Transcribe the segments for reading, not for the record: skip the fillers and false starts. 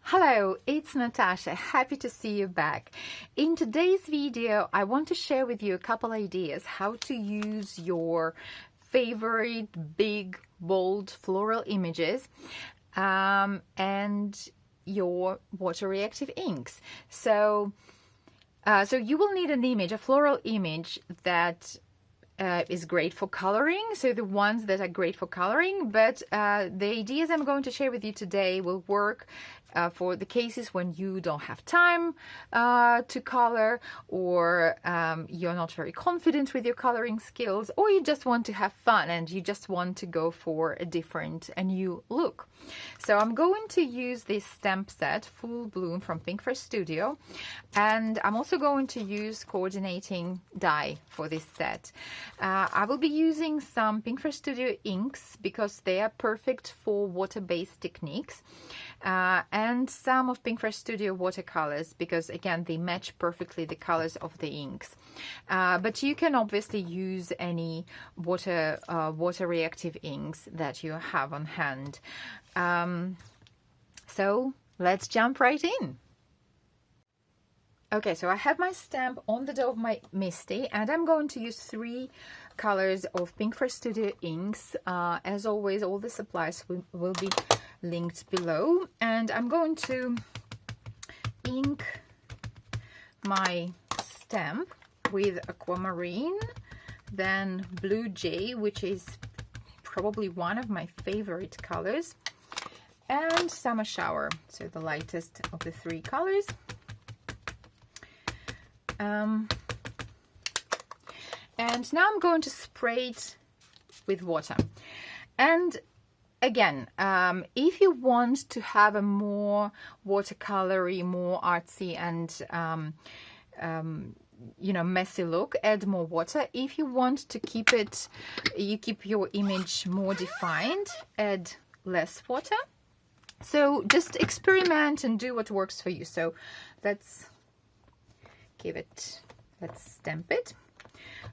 Hello, it's Natasha. Happy to see you back. In today's video, I want to share with you a couple ideas how to use your favorite big, bold floral images and your water-reactive inks. So you will need an image, a floral image that is great for coloring, so the ones that are great for coloring, but the ideas I'm going to share with you today will work for the cases when you don't have time to color, or you're not very confident with your coloring skills, or you just want to have fun and you just want to go for a different, a new look. So I'm going to use this stamp set, Full Bloom from Pinkfresh Studio, and I'm also going to use coordinating die for this set. I will be using some Pinkfresh Studio inks because they are perfect for water-based techniques, and some of Pinkfresh Studio watercolors because again they match perfectly the colors of the inks. But you can obviously use any water-reactive inks that you have on hand. So let's jump right in. Okay, so I have my stamp on the dough of my Misty, and I'm going to use 3 colors of Pinkfresh Studio inks. As always, all the supplies will be linked below, and I'm going to ink my stamp with aquamarine, then blue jay, which is probably one of my favorite colors, and summer shower, so the lightest of the 3 colors. And now I'm going to spray it with water. And again, if you want to have a more watercolory, more artsy and you know, messy look, add more water. If you want to keep it, you keep your image more defined, add less water. So just experiment and do what works for you. So let's stamp it.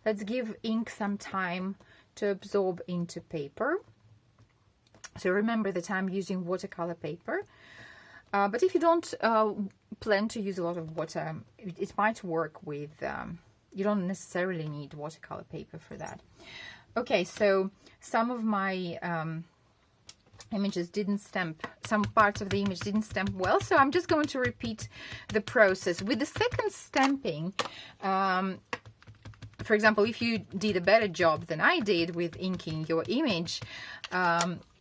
Let's give ink some time to absorb into paper. So remember that I'm using watercolor paper, but if you don't plan to use a lot of water, it might work with, you don't necessarily need watercolor paper for that. Okay, so some of my images didn't stamp, some parts of the image didn't stamp well, so I'm just going to repeat the process. With the second stamping, for example, if you did a better job than I did with inking your image,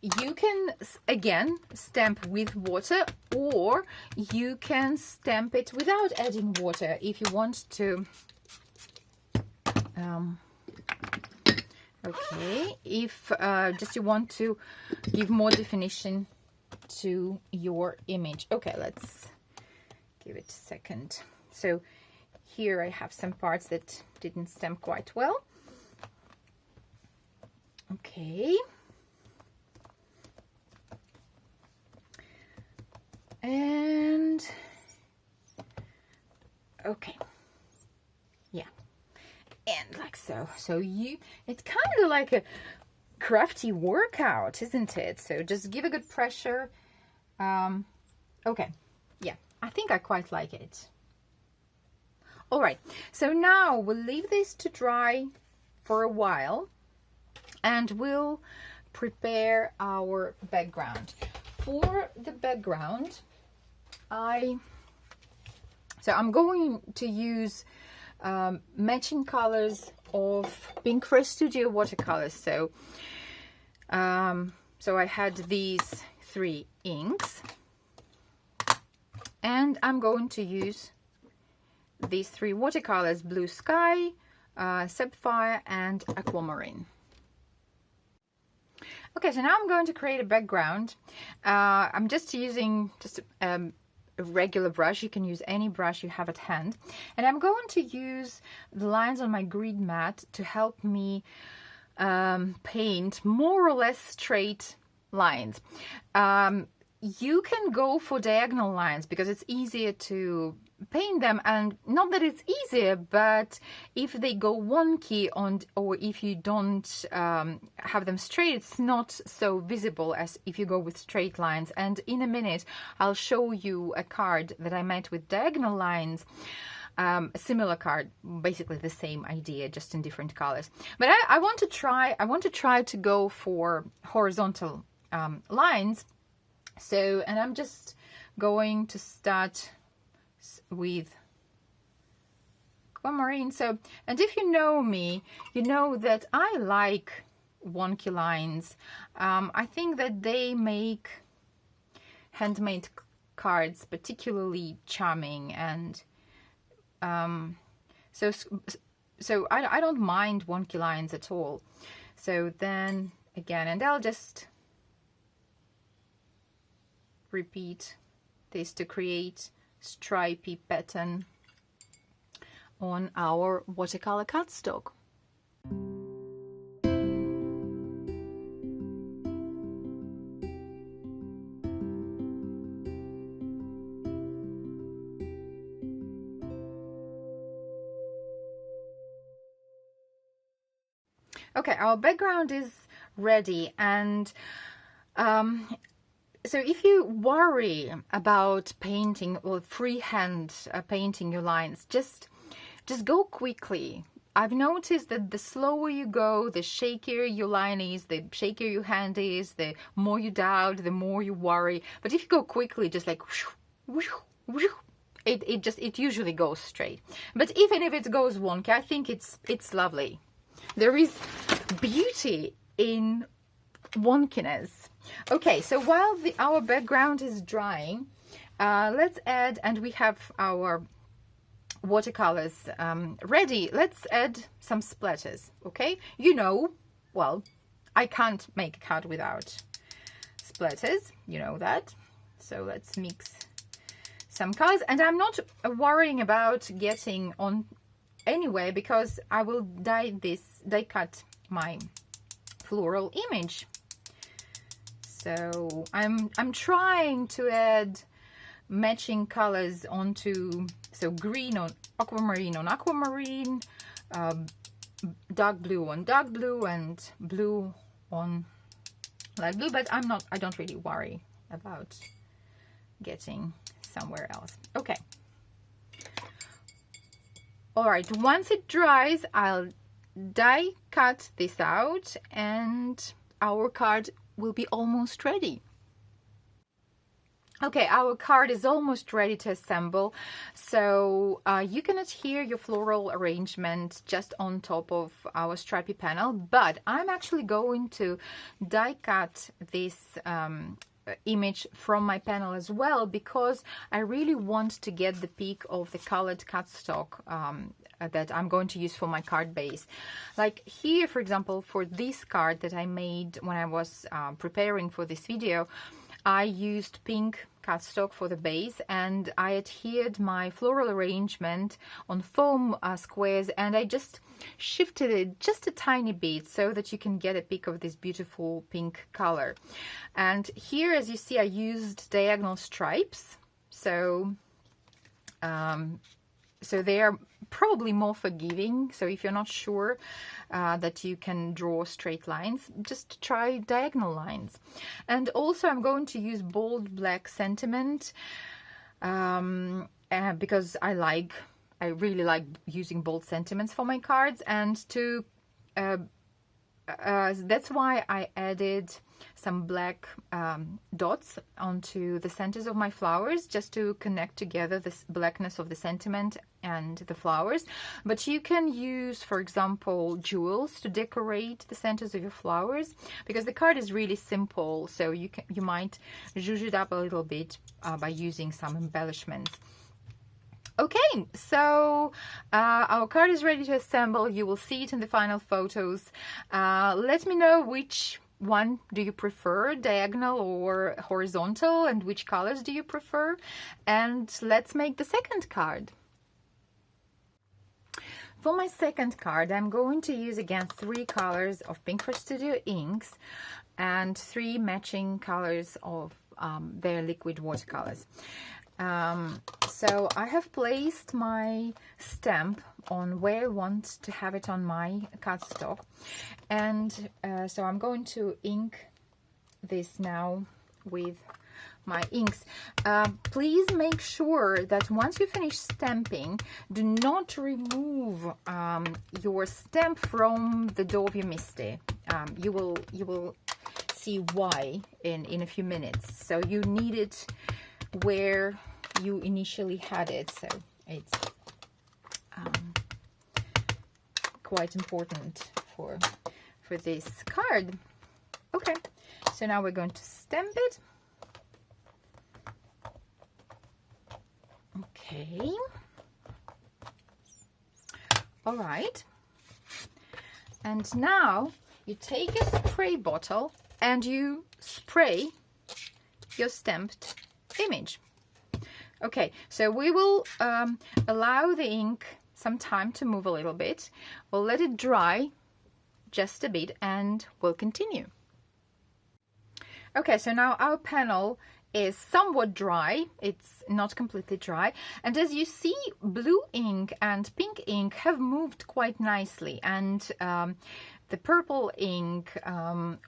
you can again stamp with water, or you can stamp it without adding water if you want to. Okay, if just you want to give more definition to your image. Okay, let's give it a second. So here I have some parts that didn't stamp quite well. Okay. And okay. Yeah. And like so. So it's kind of like a crafty workout, isn't it? So just give a good pressure. Okay. Yeah, I think I quite like it. All right, so now we'll leave this to dry for a while and we'll prepare our background. For the background, I'm going to use matching colors of Pinkfresh Studio watercolors. So I had these 3 inks, and I'm going to use these 3 watercolors: Blue Sky, Sapphire, and Aquamarine. Okay, so now I'm going to create a background. I'm just using a regular brush. You can use any brush you have at hand. And I'm going to use the lines on my grid mat to help me paint more or less straight lines. you can go for diagonal lines because it's easier to paint them, and not that it's easier, but if they go wonky or if you don't have them straight, it's not so visible as if you go with straight lines. And in a minute I'll show you a card that I made with diagonal lines, a similar card, basically the same idea, just in different colors. But I want to try to go for horizontal lines. So, and I'm just going to start with aquamarine. So, and if you know me, you know that I like wonky lines. I think that they make handmade cards particularly charming, and so I don't mind wonky lines at all. So then again, and I'll just repeat this to create stripy pattern on our watercolor cardstock. Okay, our background is ready, and so if you worry about painting or freehand painting your lines, just go quickly. I've noticed that the slower you go, the shakier your line is, the shakier your hand is, the more you doubt, the more you worry. But if you go quickly, just like whoosh, whoosh, it usually goes straight. But even if it goes wonky, I think it's lovely. There is beauty in wonkiness. Okay, so while our background is drying, let's add, and we have our watercolors ready. Let's add some splatters. Okay, you know, well, I can't make a card without splatters, you know that. So let's mix some colors, and I'm not worrying about getting on anyway, because I will die cut my floral image. So I'm trying to add matching colors onto, so green on aquamarine, dark blue on dark blue, and blue on light blue. But I don't really worry about getting somewhere else. Okay. All right, once it dries, I'll die cut this out, and our card will be almost ready. Okay, our card is almost ready to assemble. So you can adhere your floral arrangement just on top of our stripy panel, but I'm actually going to die cut this image from my panel as well, because I really want to get the peak of the colored cardstock that I'm going to use for my card base. Like here, for example, for this card that I made when I was preparing for this video, I used pink cardstock for the base, and I adhered my floral arrangement on foam squares, and I just shifted it just a tiny bit so that you can get a peek of this beautiful pink color. And here, as you see, I used diagonal stripes, so they are probably more forgiving. So if you're not sure that you can draw straight lines, just try diagonal lines. And also I'm going to use bold black sentiment because I really like using bold sentiments for my cards, and to that's why I added some black dots onto the centers of my flowers, just to connect together this blackness of the sentiment and the flowers. But you can use, for example, jewels to decorate the centers of your flowers, because the card is really simple, so you might zhuzh it up a little bit by using some embellishments. Okay, so our card is ready to assemble. You will see it in the final photos. Let me know which one do you prefer, diagonal or horizontal, and which colors do you prefer, and let's make the second card. For my second card, I'm going to use again 3 colors of Pinkfresh Studio inks and 3 matching colors of their liquid watercolors. So I have placed my stamp on where I want to have it on my cardstock, and so I'm going to ink this now with my inks. Please make sure that once you finish stamping, do not remove your stamp from the dough of your Misty. You will see why in a few minutes. So you need it where you initially had it, so it's quite important for this card. Okay, so now we're going to stamp it. Okay, all right, and now you take a spray bottle and you spray your stamped image. Okay, so we will allow the ink some time to move a little bit. We'll let it dry just a bit and we'll continue. Okay, so now our panel is somewhat dry. It's not completely dry, and as you see, blue ink and pink ink have moved quite nicely, and the purple ink,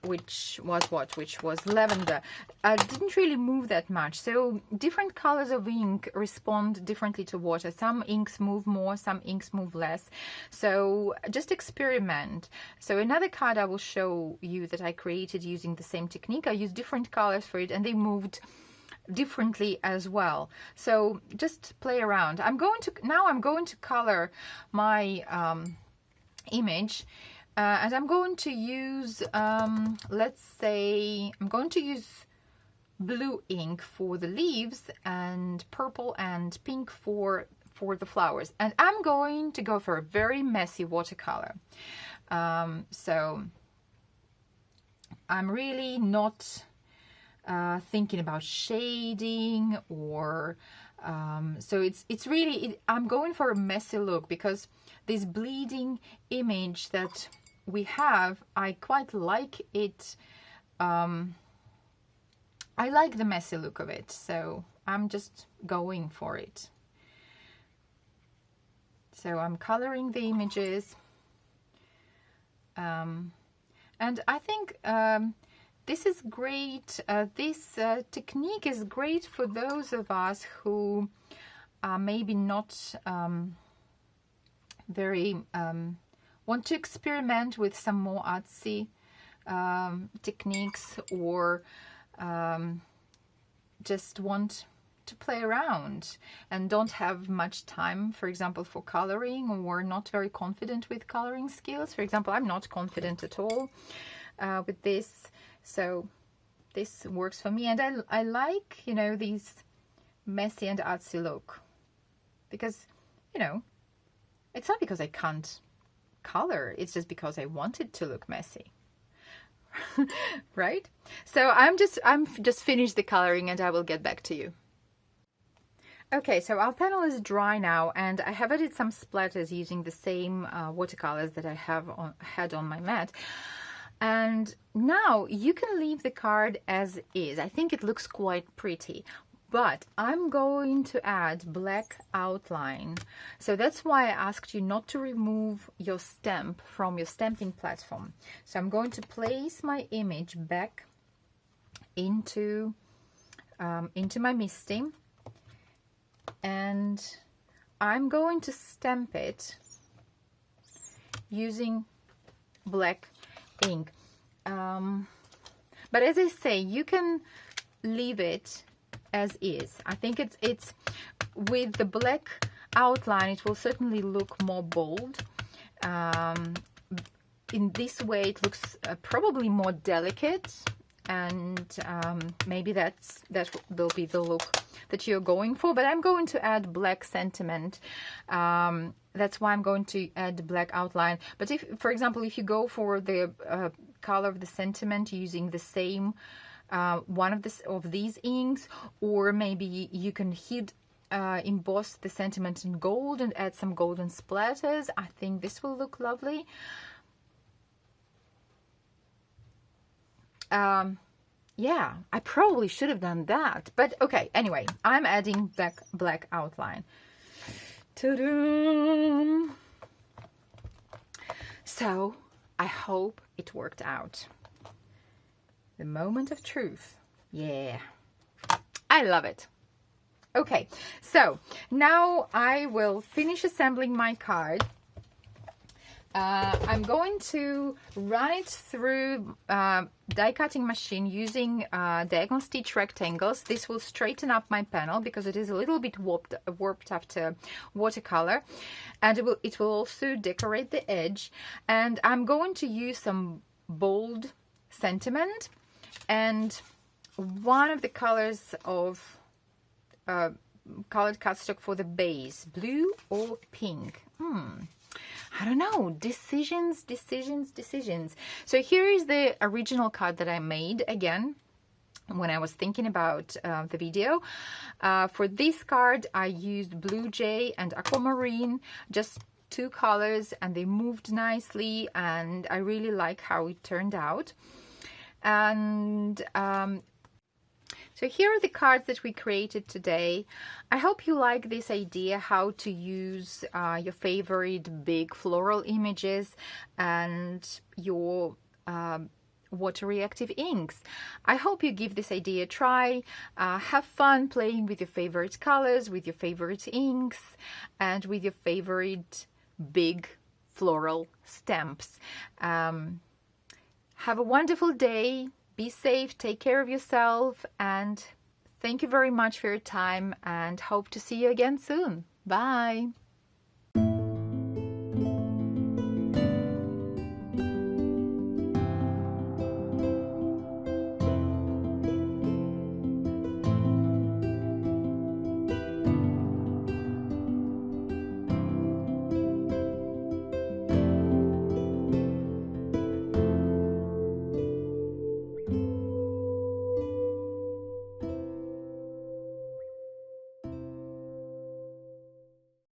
which was lavender, didn't really move that much. So different colors of ink respond differently to water. Some inks move more, some inks move less. So just experiment. So another card I will show you that I created using the same technique. I used different colors for it, and they moved differently as well. So just play around. I'm going to color my image. And I'm going to use, let's say, I'm going to use blue ink for the leaves and purple and pink for the flowers. And I'm going to go for a very messy watercolor. So I'm really not thinking about shading or so it's really I'm going for a messy look, because this bleeding image that we have, I quite like it. I like the messy look of it, so I'm just going for it. So I'm coloring the images, and I think this is great. This technique is great for those of us who are maybe not very want to experiment with some more artsy techniques, or just want to play around and don't have much time, for example, for coloring, or not very confident with coloring skills. For example, I'm not confident at all with this, so this works for me. And I like, you know, these messy and artsy look, because, you know, it's not because I can't color, it's just because I want it to look messy. Right? So I'm just finished the coloring, and I will get back to you. Okay, so our panel is dry now, and I have added some splatters using the same watercolors that I had on my mat. And now you can leave the card as is. I think it looks quite pretty, but I'm going to add black outline. So that's why I asked you not to remove your stamp from your stamping platform. So I'm going to place my image back into my Misty, and I'm going to stamp it using black ink. But as I say, you can leave it as is. I think it's with the black outline, it will certainly look more bold. In this way, it looks probably more delicate, and maybe that will be the look that you're going for. But I'm going to add black sentiment. That's why I'm going to add black outline. But if, for example, if you go for the color of the sentiment using the same one of these inks, or maybe you can emboss the sentiment in gold and add some golden splatters, I think this will look lovely. Yeah, I probably should have done that. But okay, anyway, I'm adding black outline. Ta-da! So I hope it worked out. The moment of truth. Yeah, I love it. Okay, so now I will finish assembling my card. I'm going to run it through die cutting machine using diagonal stitch rectangles. This will straighten up my panel because it is a little bit warped after watercolor, and it will also decorate the edge. And I'm going to use some bold sentiment and one of the colors of colored cardstock for the base, blue or pink. I don't know. Decisions. So here is the original card that I made again when I was thinking about the video. For this card, I used Blue Jay and Aquamarine, just 2 colors, and they moved nicely, and I really like how it turned out. And so here are the cards that we created today. I hope you like this idea, how to use your favorite big floral images and your water-reactive inks. I hope you give this idea a try. Have fun playing with your favorite colors, with your favorite inks, and with your favorite big floral stamps. Have a wonderful day. Be safe, take care of yourself, and thank you very much for your time, and hope to see you again soon. Bye.